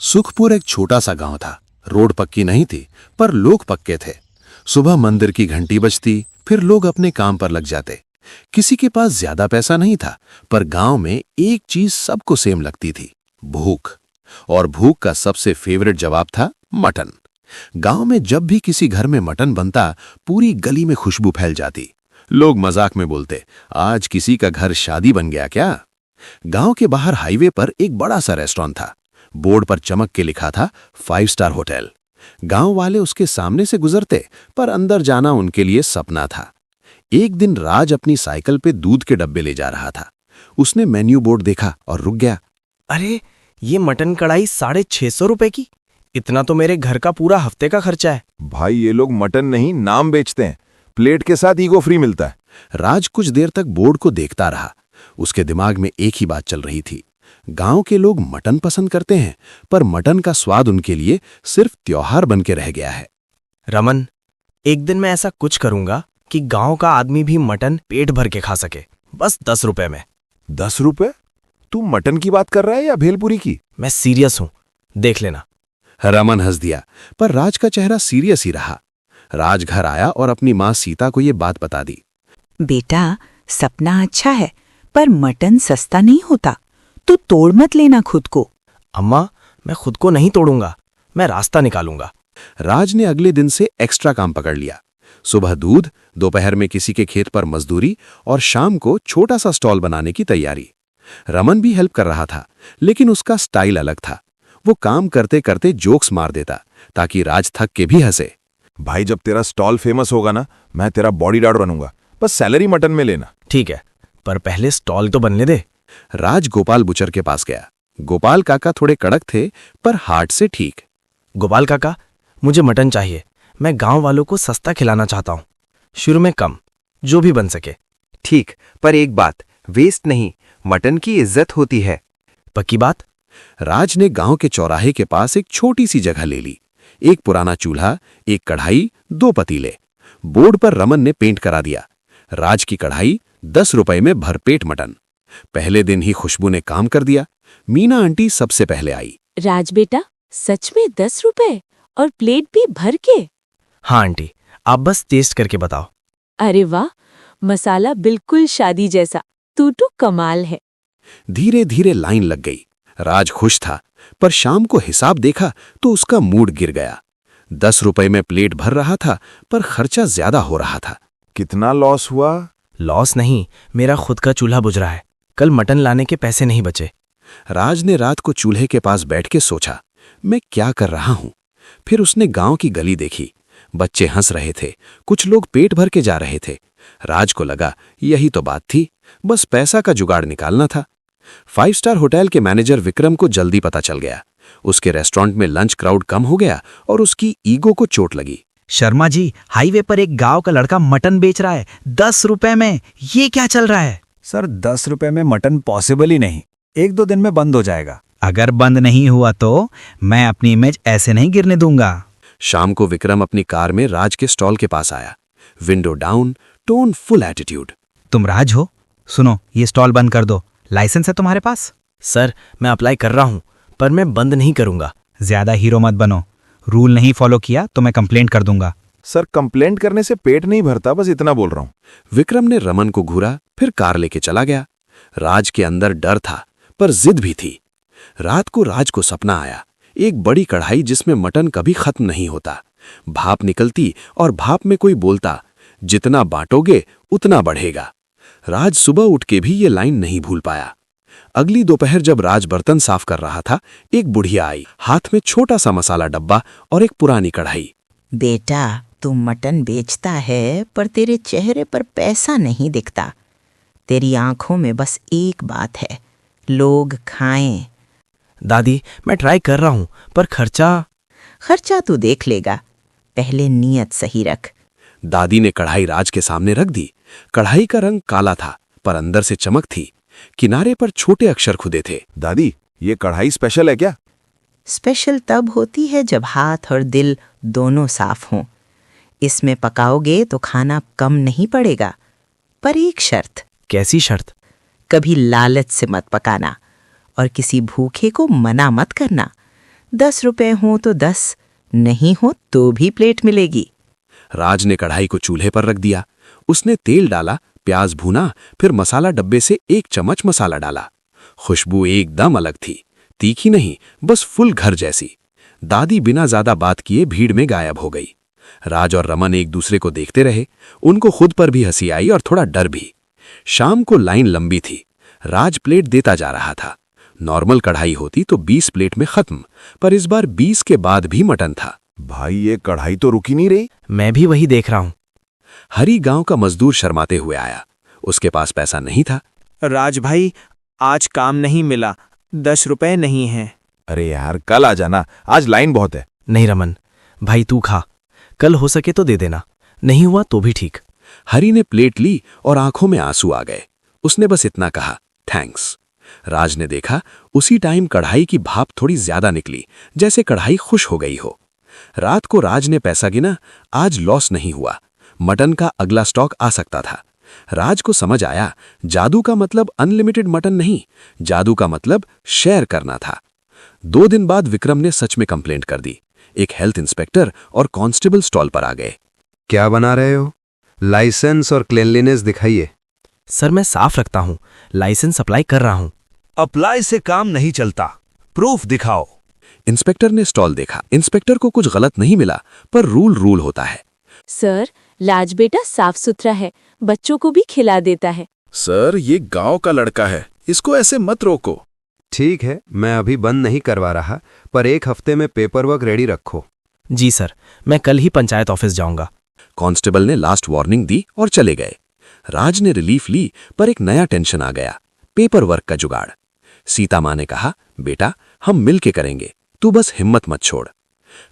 सुखपुर एक छोटा सा गांव था। रोड पक्की नहीं थी, पर लोग पक्के थे। सुबह मंदिर की घंटी बजती, फिर लोग अपने काम पर लग जाते। किसी के पास ज्यादा पैसा नहीं था, पर गांव में एक चीज सबको सेम लगती थी, भूख। और भूख का सबसे फेवरेट जवाब था मटन। गांव में जब भी किसी घर में मटन बनता, पूरी गली में खुशबू फैल जाती। लोग मजाक में बोलते, आज किसी का घर शादी बन गया क्या। गांव के बाहर हाईवे पर एक बड़ा सा रेस्टोरेंट था। बोर्ड पर चमक के लिखा था 5 स्टार होटल। गांव वाले उसके सामने से गुजरते, पर अंदर जाना उनके लिए सपना था। एक दिन राज अपनी साइकिल पे दूध के डब्बे ले जा रहा था। उसने मेन्यू बोर्ड देखा और रुक गया। अरे, ये मटन कढ़ाई 650 रुपए की। इतना तो मेरे घर का पूरा हफ्ते का खर्चा है। भाई ये लोग मटन नहीं नाम बेचते हैं। प्लेट के साथ ईगो फ्री मिलता है। राज कुछ देर तक बोर्ड को देखता रहा। उसके दिमाग में एक ही बात चल रही थी, गांव के लोग मटन पसंद करते हैं, पर मटन का स्वाद उनके लिए सिर्फ त्योहार बन के रह गया है। रमन, एक दिन मैं ऐसा कुछ करूंगा कि गांव का आदमी भी मटन पेट भर के खा सके, बस 10 रुपए में। 10 रुपए? तू मटन की बात कर रहा है या भेलपुरी की? मैं सीरियस हूं, देख लेना। रमन हंस दिया, पर राज का चेहरा सीरियस ही रहा। राज घर आया और अपनी मां सीता को ये बात बता दी। बेटा, सपना अच्छा है, पर मटन सस्ता नहीं होता। तू तोड़ मत लेना खुद को। अम्मा, मैं खुद को नहीं तोड़ूंगा, मैं रास्ता निकालूंगा। राज ने अगले दिन से एक्स्ट्रा काम पकड़ लिया। सुबह दूध, दोपहर में किसी के खेत पर मजदूरी और शाम को छोटा सा स्टॉल बनाने की तैयारी। रमन भी हेल्प कर रहा था, लेकिन उसका स्टाइल अलग था। वो काम करते करते जोक्स मार देता, ताकि राज थक के भी हंसे। भाई जब तेरा स्टॉल फेमस होगा ना, मैं तेरा बॉडीगार्ड बनूंगा। बस सैलरी मटन में लेना। ठीक है, पर पहले स्टॉल तो बनने दे। राज गोपाल बुचर के पास गया। गोपाल काका थोड़े कड़क थे, पर हार्ट से ठीक। गोपाल काका, मुझे मटन चाहिए। मैं गांव वालों को सस्ता खिलाना चाहता हूँ। शुरू में कम, जो भी बन सके। ठीक, पर एक बात, वेस्ट नहीं, मटन की इज्जत होती है। पक्की बात? राज ने गांव के चौराहे के पास एक छोटी सी जगह ले ली। एक पुराना चूल्हा, एक कढ़ाई, 2 पतीले। बोर्ड पर रमन ने पेंट करा दिया, राज की कढ़ाई 10 रुपए में भरपेट मटन। पहले दिन ही खुशबू ने काम कर दिया। मीना आंटी सबसे पहले आई। राज बेटा, सच में 10 रुपए और प्लेट भी भर के? हाँ आंटी, आप बस टेस्ट करके बताओ। अरे वाह, मसाला बिल्कुल शादी जैसा। तू तो कमाल है। धीरे धीरे लाइन लग गई। राज खुश था, पर शाम को हिसाब देखा तो उसका मूड गिर गया। 10 रुपए में प्लेट भर रहा था, पर खर्चा ज्यादा हो रहा था। कितना लॉस हुआ? लॉस नहीं, मेरा खुद का चूल्हा बुझ रहा है। कल मटन लाने के पैसे नहीं बचे। राज ने रात को चूल्हे के पास बैठ के सोचा, मैं क्या कर रहा हूं। फिर उसने गांव की गली देखी। बच्चे हंस रहे थे, कुछ लोग पेट भर के जा रहे थे। राज को लगा यही तो बात थी, बस पैसा का जुगाड़ निकालना था। 5 स्टार होटल के मैनेजर विक्रम को जल्दी पता चल गया। उसके रेस्टोरेंट में लंच क्राउड कम हो गया और उसकी ईगो को चोट लगी। शर्मा जी, हाईवे पर एक गांव का लड़का मटन बेच रहा है 10 रुपए में। ये क्या चल रहा है? सर, 10 रुपए में मटन पॉसिबल ही नहीं। 1-2 दिन में बंद हो जाएगा। अगर बंद नहीं हुआ तो मैं अपनी इमेज ऐसे नहीं गिरने दूंगा। शाम को विक्रम अपनी कार में राज के स्टॉल के पास आया। Window down, tone full attitude. तुम राज हो? सुनो, ये स्टॉल बंद कर दो। लाइसेंस है तुम्हारे पास? सर, मैं अप्लाई कर रहा हूं, पर मैं बंद नहीं करूंगा। ज्यादा हीरो मत बनो। रूल नहीं फॉलो किया तो मैं कंप्लेंट कर दूंगा। सर, कंप्लेंट करने से पेट नहीं भरता, बस इतना बोल रहा हूं। विक्रम ने रमन को घूरा, फिर कार लेके चला गया। राज के अंदर डर था, पर जिद भी थी। रात को राज को सपना आया, एक बड़ी कढ़ाई जिसमें मटन कभी खत्म नहीं होता। भाप निकलती और भाप में कोई बोलता, जितना बांटोगे उतना बढ़ेगा। राज सुबह उठ के भी ये लाइन नहीं भूल पाया। अगली दोपहर जब राज बर्तन साफ कर रहा था, एक बुढ़िया आई, हाथ में छोटा सा मसाला डब्बा और एक पुरानी कढ़ाई। बेटा, तू मटन बेचता है, पर तेरे चेहरे पर पैसा नहीं दिखता। तेरी आंखों में बस एक बात है, लोग खाएं। दादी, मैं ट्राई कर रहा हूं, पर खर्चा तू देख लेगा, पहले नियत सही रख। दादी ने कढ़ाई राज के सामने रख दी। कढ़ाई का रंग काला था, पर अंदर से चमक थी। किनारे पर छोटे अक्षर खुदे थे। दादी, ये कढ़ाई स्पेशल है क्या? स्पेशल तब होती है जब हाथ और दिल दोनों साफ हों। इसमें पकाओगे तो खाना कम नहीं पड़ेगा, पर एक शर्त। कैसी शर्त? कभी लालच से मत पकाना और किसी भूखे को मना मत करना। 10 रुपए हो तो 10, नहीं हो तो भी प्लेट मिलेगी। राज ने कढ़ाई को चूल्हे पर रख दिया। उसने तेल डाला, प्याज भूना, फिर मसाला डब्बे से 1 चम्मच मसाला डाला। खुशबू एकदम अलग थी, तीखी नहीं, बस फुल घर जैसी। दादी बिना ज्यादा बात किए भीड़ में गायब हो गई। राज और रमन एक दूसरे को देखते रहे। उनको खुद पर भी हंसी आई और थोड़ा डर भी। शाम को लाइन लंबी थी। राज प्लेट देता जा रहा था। नॉर्मल कढ़ाई होती तो 20 प्लेट में खत्म, पर इस बार 20 के बाद भी मटन था। भाई ये कढ़ाई तो रुकी नहीं रही। मैं भी वही देख रहा हूं। हरी गांव का मजदूर शर्माते हुए आया। उसके पास पैसा नहीं था। राज भाई, आज काम नहीं मिला, 10 रुपए नहीं हैं। अरे यार कल आ जाना, आज लाइन बहुत है। नहीं रमन, भाई तू खा, कल हो सके तो दे देना, नहीं हुआ तो भी ठीक। हरी ने प्लेट ली और आंखों में आंसू आ गए। उसने बस इतना कहा, थैंक्स। राज ने देखा, उसी टाइम कढ़ाई की भाप थोड़ी ज्यादा निकली, जैसे कढ़ाई खुश हो गई हो। रात को राज ने पैसा गिना, आज लॉस नहीं हुआ। मटन का अगला स्टॉक आ सकता था। राज को समझ आया, जादू का मतलब अनलिमिटेड मटन नहीं, जादू का मतलब शेयर करना था। 2 दिन बाद विक्रम ने सच में कंप्लेंट कर दी। एक हेल्थ इंस्पेक्टर और कांस्टेबल स्टॉल पर आ गए। क्या बना रहे हो? लाइसेंस और क्लीनलीनेस दिखाइए। सर मैं साफ रखता हूं, लाइसेंस अप्लाई कर रहा हूं। अप्लाई से काम नहीं चलता, प्रूफ दिखाओ। इंस्पेक्टर ने स्टॉल देखा। इंस्पेक्टर को कुछ गलत नहीं मिला, पर रूल होता है। सर, लाज बेटा साफ सुथरा है, बच्चों को भी खिला देता है। सर ये गांव का लड़का है, इसको ऐसे मत रोको। ठीक है, मैं अभी बंद नहीं करवा रहा, पर 1 हफ्ते में पेपर वर्क रेडी रखो। जी सर, मैं कल ही पंचायत ऑफिस जाऊंगा। कांस्टेबल ने लास्ट वार्निंग दी और चले गए। राज ने रिलीफ ली, पर एक नया टेंशन आ गया, पेपर वर्क का जुगाड़। सीता माँ ने कहा, बेटा हम मिल के करेंगे, तू बस हिम्मत मत छोड़।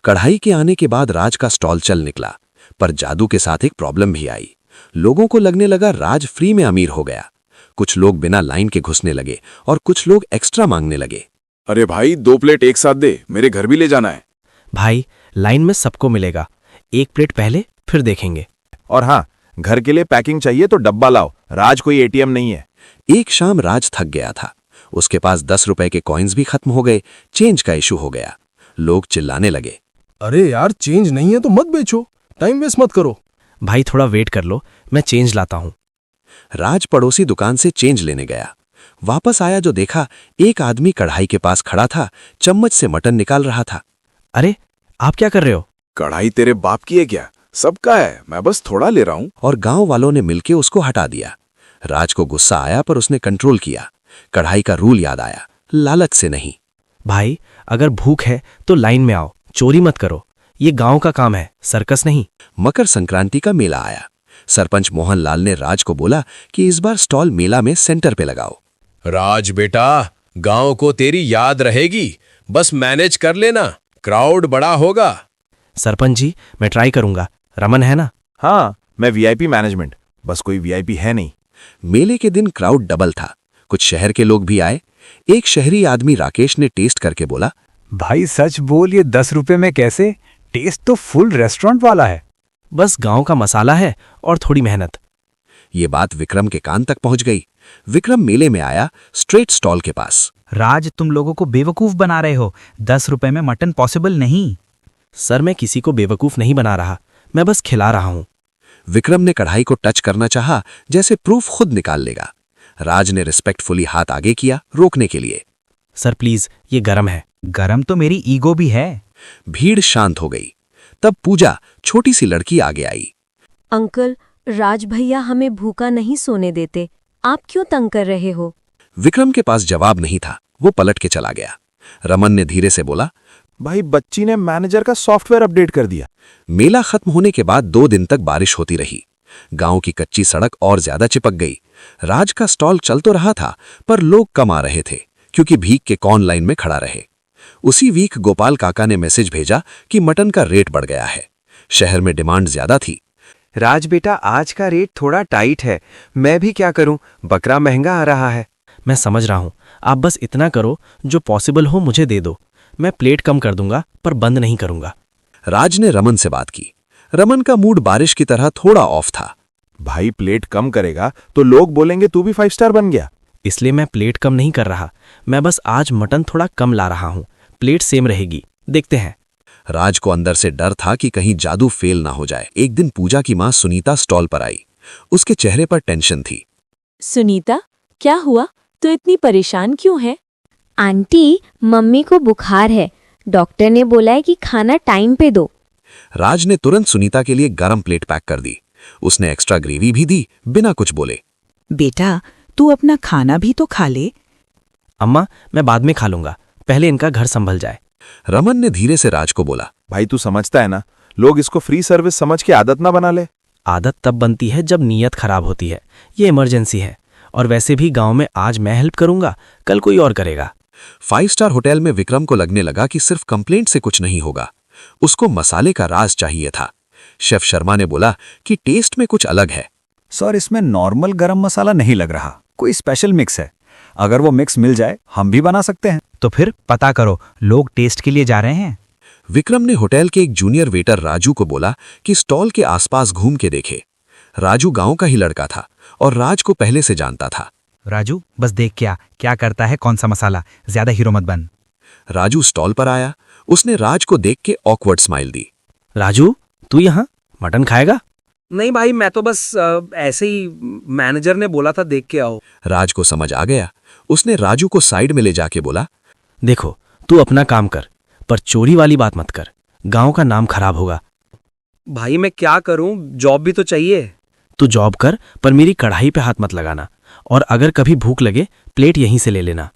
कढ़ाई के आने के बाद राज का स्टॉल चल निकला, पर जादू के साथ एक प्रॉब्लम भी आई। लोगों को लगने लगा राज फ्री में अमीर हो गया। कुछ लोग बिना लाइन के घुसने लगे और कुछ लोग एक्स्ट्रा मांगने लगे। अरे भाई 2 प्लेट एक साथ दे, मेरे घर भी ले जाना है। भाई लाइन में सबको मिलेगा, 1 प्लेट पहले फिर देखेंगे। और हाँ, घर के लिए पैकिंग चाहिए तो डब्बा लाओ, राज कोई एटीएम नहीं है। एक शाम राज थक गया था। उसके पास 10 रुपए के कॉइन्स भी खत्म हो गए। चेंज का इशू हो गया। लोग चिल्लाने लगे, अरे यार चेंज नहीं है तो मत बेचो, टाइम वेस्ट मत करो। भाई थोड़ा वेट कर लो, मैं चेंज लाता हूं। राज पड़ोसी दुकान से चेंज लेने गया। वापस आया जो देखा, एक आदमी कढ़ाई के पास खड़ा था, चम्मच से मटन निकाल रहा था। अरे आप क्या कर रहे हो? कढ़ाई तेरे बाप की है क्या? सबका है, मैं बस थोड़ा ले रहा हूं। और गांव वालों ने मिलके उसको हटा दिया। राज को गुस्सा आया, पर उसने कंट्रोल किया। कढ़ाई का रूल याद आया, लालच से नहीं। भाई अगर भूख है तो लाइन में आओ, चोरी मत करो, ये गांव का काम है, सर्कस नहीं। मकर संक्रांति का मेला आया। सरपंच मोहनलाल ने राज को बोला कि इस बार स्टॉल मेला में सेंटर पे लगाओ। राज बेटा, गांव को तेरी याद रहेगी, बस मैनेज कर लेना, क्राउड बड़ा होगा। सरपंच जी मैं ट्राई करूंगा, रमन है ना? हाँ, मैं वीआईपी मैनेजमेंट, बस कोई वीआईपी है नहीं। मेले के दिन क्राउड डबल था। कुछ शहर के लोग भी आए। एक शहरी आदमी राकेश ने टेस्ट करके बोला, भाई सच बोल, ये 10 रुपए में कैसे? टेस्ट तो फुल रेस्टोरेंट वाला है। बस गांव का मसाला है और थोड़ी मेहनत। ये बात विक्रम के कान तक पहुंच गई। विक्रम मेले में आया, स्ट्रेट स्टॉल के पास। राज तुम लोगों को बेवकूफ बना रहे हो, 10 रुपए में मटन पॉसिबल नहीं। सर मैं किसी को बेवकूफ नहीं बना रहा, मैं बस खिला रहा हूं। विक्रम ने कढ़ाई को टच करना चाहा, जैसे प्रूफ खुद निकाल लेगा। राज ने रिस्पेक्टफुली हाथ आगे किया, रोकने के लिए। सर प्लीज, ये गरम है। गरम तो मेरी ईगो भी है। भीड़ शांत हो गई। तब पूजा, छोटी सी लड़की, आगे आई। अंकल, राज भैया हमें भूखा नहीं सोने देते, आप क्यों तंग कर रहे हो? विक्रम के पास जवाब नहीं था, वो पलट के चला गया। रमन ने धीरे से बोला, भाई बच्ची ने मैनेजर का सॉफ्टवेयर अपडेट कर दिया। मेला खत्म होने के बाद 2 दिन तक बारिश होती रही। गांव की कच्ची सड़क और ज्यादा चिपक गई। राज का स्टॉल चल तो रहा था, पर लोग कम आ रहे थे, क्योंकि भीख के कौन लाइन में खड़ा रहे। उसी वीक गोपाल काका ने मैसेज भेजा कि मटन का रेट बढ़ गया है। शहर में डिमांड ज्यादा थी। राज बेटा, आज का रेट थोड़ा टाइट है, मैं भी क्या करूं, बकरा महंगा आ रहा है। मैं समझ रहा हूं, आप बस इतना करो, जो पॉसिबल हो मुझे दे दो, मैं प्लेट कम कर दूंगा, पर बंद नहीं करूंगा। राज ने रमन से बात की। रमन का मूड बारिश की तरह थोड़ा ऑफ था। भाई प्लेट कम करेगा तो लोग बोलेंगे तू भी 5 स्टार बन गया। इसलिए मैं प्लेट कम नहीं कर रहा, मैं बस आज मटन थोड़ा कम ला रहा हूं, प्लेट सेम रहेगी। देखते हैं। राज को अंदर से डर था कि कहीं जादू फेल ना हो जाए। एक दिन पूजा की मां सुनीता स्टॉल पर आई। उसके चेहरे पर टेंशन थी। सुनीता, क्या हुआ? तू इतनी परेशान क्यों है? आंटी, मम्मी को बुखार है। डॉक्टर ने बोला है कि खाना टाइम पे दो। राज ने तुरंत सुनीता के लिए गरम प्लेट पैक कर दी। उसने एक्स्ट्रा ग्रेवी भी दी, बिना कुछ बोले। बेटा, तू अपना खाना भी तो खा ले। अम्मा, मैं बाद में खा लूंगा, पहले इनका घर संभल जाए। रमन ने धीरे से राज को बोला, भाई तू समझता है ना, लोग इसको फ्री सर्विस समझ के आदत ना बना ले। आदत तब बनती है जब नीयत खराब होती है। ये इमरजेंसी है, और वैसे भी गांव में आज मैं हेल्प करूंगा, कल कोई और करेगा। 5 स्टार होटल में विक्रम को लगने लगा कि सिर्फ कंप्लेंट से कुछ नहीं होगा। उसको मसाले का राज चाहिए था। शेफ शर्मा ने बोला कि टेस्ट में कुछ अलग है। सर, इसमें नॉर्मल गरम मसाला नहीं लग रहा, कोई स्पेशल मिक्स है। अगर वो मिक्स मिल जाए हम भी बना सकते हैं। तो फिर पता करो, लोग टेस्ट के लिए जा रहे हैं। विक्रम ने होटल के एक जूनियर वेटर राजू को बोला कि स्टॉल के आसपास घूम के देखे। राजू गांव का ही लड़का था और राज को पहले से जानता था। राजू, बस देख क्या करता है, कौन सा मसाला, ज्यादा हीरो मत बन। राजू स्टॉल पर आया। उसने राज को देख के ऑकवर्ड स्माइल दी। राजू, तू यहाँ मटन खाएगा? नहीं भाई, मैं तो बस ऐसे ही, मैनेजर ने बोला था देख के आओ। राज को समझ आ गया। उसने राजू को साइड में ले जाके बोला, देखो, तू अपना काम कर, पर चोरी वाली बात मत कर, गांव का नाम खराब होगा। भाई मैं क्या करूं, जॉब भी तो चाहिए। तू जॉब कर, पर मेरी कढ़ाई पे हाथ मत लगाना, और अगर कभी भूख लगे प्लेट यहीं से ले लेना।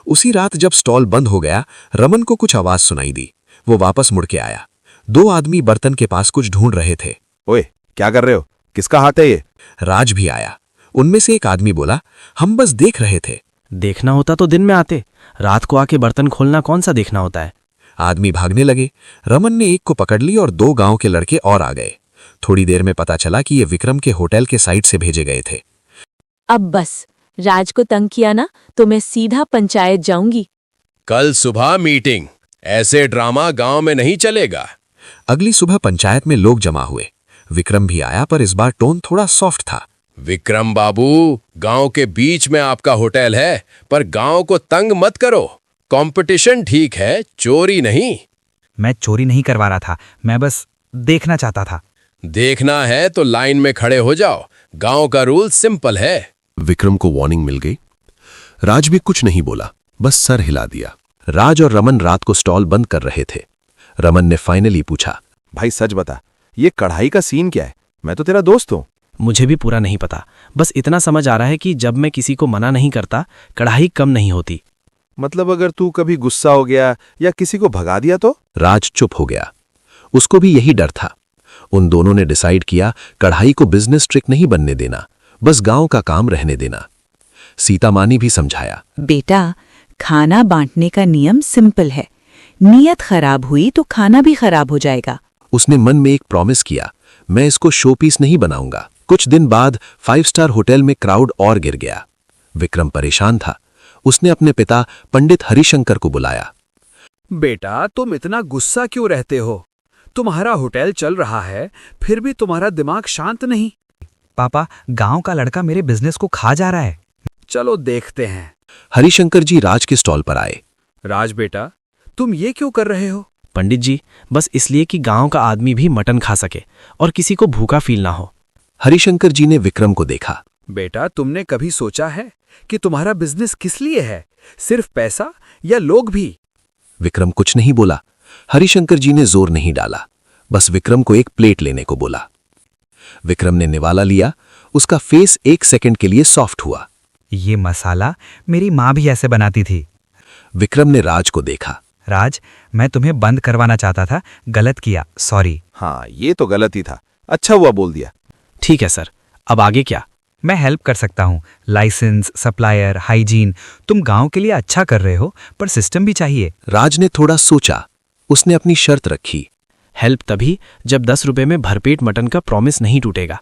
उसी रात जब स्टॉल बंद हो गया, रमन को कुछ आवाज सुनाई दी। वो वापस मुड़ के आया। 2 आदमी बर्तन के पास कुछ ढूंढ रहे थे। ओए, क्या कर रहे हो? किसका हाथ है ये? राज भी आया। उनमें से एक आदमी बोला, हम बस देख रहे थे। देखना होता तो दिन में आते, रात को आके बर्तन खोलना कौन सा देखना होता है। आदमी भागने लगे। रमन ने एक को पकड़ ली और 2 गांव के लड़के और आ गए। थोड़ी देर में पता चला कि ये विक्रम के होटल के साइड से भेजे गए थे। अब बस, राज को तंग किया ना तो मैं सीधा पंचायत जाऊंगी। कल सुबह मीटिंग। ऐसे ड्रामा गांव में नहीं चलेगा। अगली सुबह पंचायत में लोग जमा हुए। विक्रम भी आया, पर इस बार टोन थोड़ा सॉफ्ट था। विक्रम बाबू, गांव के बीच में आपका होटल है, पर गांव को तंग मत करो। कंपटीशन ठीक है, चोरी नहीं। मैं चोरी नहीं करवा रहा था, मैं बस देखना चाहता था। देखना है तो लाइन में खड़े हो जाओ। गांव का रूल सिंपल है। विक्रम को वार्निंग मिल गई। राज भी कुछ नहीं बोला, बस सर हिला दिया। राज और रमन रात को स्टॉल बंद कर रहे थे। रमन ने फाइनली पूछा, भाई सच बता, ये कढ़ाई का सीन क्या है? मैं तो तेरा दोस्त हूं। मुझे भी पूरा नहीं पता, बस इतना समझ आ रहा है कि जब मैं किसी को मना नहीं करता, कढ़ाई कम नहीं होती। मतलब अगर तू कभी गुस्सा हो गया या किसी को भगा दिया तो? राज चुप हो गया। उसको भी यही डर था। उन दोनों ने डिसाइड किया, कढ़ाई को बिजनेस ट्रिक नहीं बनने देना, बस गांव का काम रहने देना। सीता माँ ने भी समझाया, बेटा, खाना बांटने का नियम सिंपल है। नीयत खराब हुई तो खाना भी खराब हो जाएगा। उसने मन में एक प्रॉमिस किया, मैं इसको शो पीस नहीं बनाऊंगा। कुछ दिन बाद 5 स्टार होटल में क्राउड और गिर गया। विक्रम परेशान था। उसने अपने पिता पंडित हरिशंकर को बुलाया। बेटा, तुम इतना गुस्सा क्यों रहते हो? तुम्हारा होटल चल रहा है, फिर भी तुम्हारा दिमाग शांत नहीं। पापा, गांव का लड़का मेरे बिजनेस को खा जा रहा है। चलो देखते हैं। हरिशंकर जी राज के स्टॉल पर आए। राज बेटा, तुम ये क्यों कर रहे हो? पंडित जी, बस इसलिए कि गांव का आदमी भी मटन खा सके और किसी को भूखा फील ना हो। हरिशंकर जी ने विक्रम को देखा। बेटा, तुमने कभी सोचा है कि तुम्हारा बिजनेस किस लिए है? सिर्फ पैसा या लोग भी? विक्रम कुछ नहीं बोला। हरिशंकर जी ने जोर नहीं डाला, बस विक्रम को एक प्लेट लेने को बोला। विक्रम ने निवाला लिया। उसका फेस 1 सेकंड के लिए सॉफ्ट हुआ। ये मसाला मेरी माँ भी ऐसे बनाती थी। विक्रम ने राज को देखा। राज, मैं तुम्हें बंद करवाना चाहता था, गलत किया, सॉरी। हाँ, ये तो गलत ही था। अच्छा हुआ बोल दिया। ठीक है सर, अब आगे क्या? मैं हेल्प कर सकता हूँ। Licence, supplier, hygiene. तुम गांव के लिए अच्छा कर रहे हो, पर सिस्टम भी चाहिए। राज ने थोड़ा सोचा। उसने अपनी शर्त रखी। हेल्प तभी जब 10 रुपए में भरपेट मटन का प्रॉमिस नहीं टूटेगा।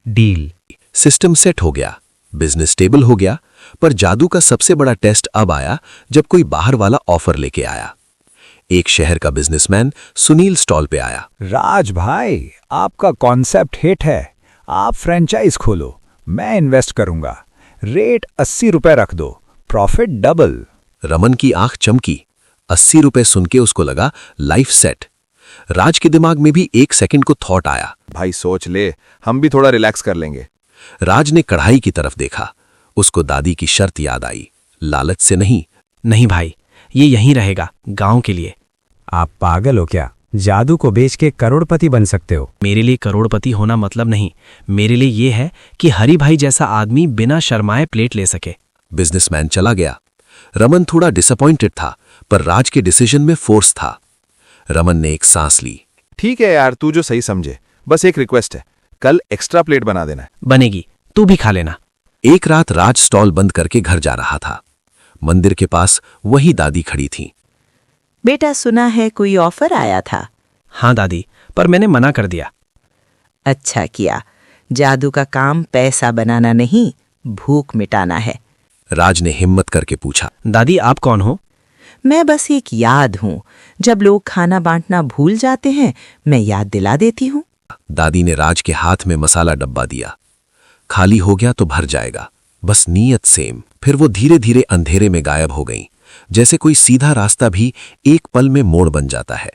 डील। सिस्टम सेट हो गया, बिजनेस स्टेबल हो गया। पर जादू का सबसे बड़ा टेस्ट अब आया जब कोई बाहर वाला ऑफर लेके आया। एक शहर का बिजनेसमैन सुनील स्टॉल पे आया। राज भाई, आपका कॉन्सेप्ट हिट है। आप फ्रेंचाइज खोलो, मैं इन्वेस्ट करूंगा। रेट 80 रुपए रख दो, प्रॉफिट डबल। रमन की आंख चमकी। 80 रुपए सुन के उसको लगा लाइफ सेट। राज के दिमाग में भी 1 सेकंड को थॉट आया। भाई सोच ले, हम भी थोड़ा रिलैक्स कर लेंगे। राज ने कढ़ाई की तरफ देखा। उसको दादी की शर्त याद आई, लालच से नहीं। नहीं भाई, ये यहीं रहेगा, गांव के लिए। आप पागल हो क्या? जादू को बेच के करोड़पति बन सकते हो। मेरे लिए करोड़पति होना मतलब नहीं, मेरे लिए ये है कि हरी भाई जैसा आदमी बिना शर्माए प्लेट ले सके। बिजनेसमैन चला गया। रमन थोड़ा डिसअपॉइंटेड था, पर राज के डिसीजन में फोर्स था। रमन ने एक सांस ली। ठीक है यार, तू जो सही समझे। बस एक रिक्वेस्ट है, कल एक्स्ट्रा प्लेट बना देना। बनेगी, तू भी खा लेना। एक रात राज स्टॉल बंद करके घर जा रहा था। मंदिर के पास वही दादी खड़ी थी। बेटा, सुना है कोई ऑफर आया था? हाँ दादी, पर मैंने मना कर दिया। अच्छा किया। जादू का काम पैसा बनाना नहीं, भूख मिटाना है। राज ने हिम्मत करके पूछा, दादी आप कौन हो? मैं बस एक याद हूँ। जब लोग खाना बांटना भूल जाते हैं, मैं याद दिला देती हूँ। दादी ने राज के हाथ में मसाला डब्बा दिया। खाली हो गया तो भर जाएगा, बस नीयत सेम। फिर वो धीरे धीरे अंधेरे में गायब हो गई, जैसे कोई सीधा रास्ता भी एक पल में मोड़ बन जाता है।